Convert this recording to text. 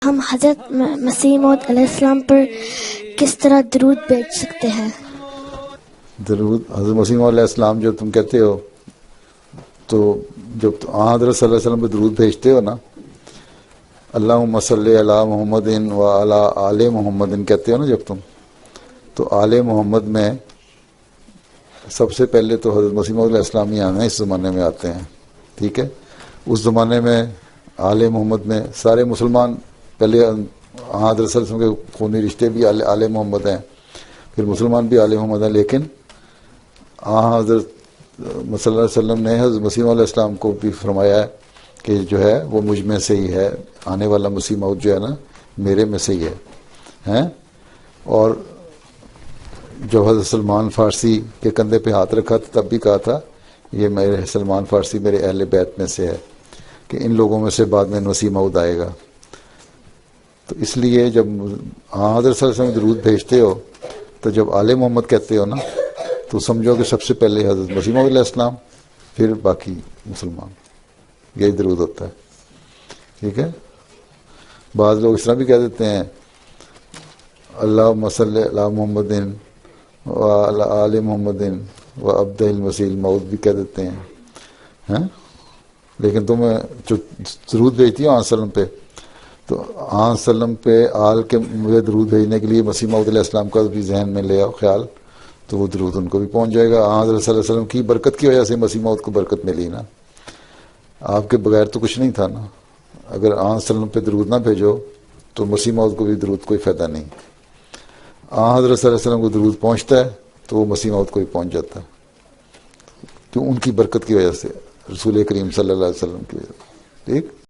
ہم حضرت مسیح موعود علیہ السلام پر کس طرح درود بھیج سکتے ہیں؟ درود حضرت مسیح موعود علیہ السلام جو تم کہتے ہو، تو جب حضرت صلی اللہ علیہ وسلم پہ درود بھیجتے ہو نا، اللہم صلی علی محمد و علی آل محمد کہتے ہو نا جب تم، تو آل محمد میں سب سے پہلے تو حضرت مسیح موعود علیہ السلام ہی آنا ہے، اس زمانے میں آتے ہیں، ٹھیک ہے۔ اس زمانے میں آل محمد میں سارے مسلمان، پہلے حضرت صلی اللہ علیہ وسلم کے خونی رشتے بھی آل محمد ہیں، پھر مسلمان بھی آل محمد ہیں، لیکن حضرت صلی اللہ علیہ وسلم نے حضرت مسیح علیہ السلام کو بھی فرمایا ہے کہ جو ہے وہ مجھ میں سے ہی ہے، آنے والا مسیح موعود جو ہے نا میرے میں سے ہی ہے۔ اور جب حضرت سلمان فارسی کے کندھے پہ ہاتھ رکھا تھا تب بھی کہا تھا یہ میرے سلمان فارسی میرے اہل بیت میں سے ہے، کہ ان لوگوں میں سے بعد میں مسیح موعود آئے گا۔ تو اس لیے جب حضرت صلی اللہ علیہ وسلم درود بھیجتے ہو تو جب آل محمد کہتے ہو نا تو سمجھو کہ سب سے پہلے حضرت مسیح موعود علیہ السلام، پھر باقی مسلمان، یہی درود ہوتا ہے، ٹھیک ہے۔ بعض لوگ اس طرح بھی کہہ دیتے ہیں اللہم صلی علی محمد و علی آل محمد و عبدہ المسیح الموعود بھی کہہ دیتے ہیں، لیکن تم جو درود بھیجتی ہو وسلم پہ، تو وسلم پہ آل کے مجھے درود بھیجنے کے لیے مسیح موعود علیہ السلام کا بھی ذہن میں لے آؤ خیال، تو وہ درود ان کو بھی پہنچ جائے گا۔ حضرت صلی اللہ علیہ وسلم کی برکت کی وجہ سے مسیح موعود کو برکت ملی نا، آپ کے بغیر تو کچھ نہیں تھا نا۔ اگر وسلم پہ درود نہ بھیجو تو مسیح موعود کو بھی درود کوئی فائدہ نہیں۔ حضرت صلی اللہ علیہ وسلم کو درود پہنچتا ہے تو وہ مسیح موعود کو بھی پہنچ جاتا ہے، تو ان کی برکت کی وجہ سے، رسول کریم صلی اللہ علیہ وسلم کی وجہ سے، ٹھیک۔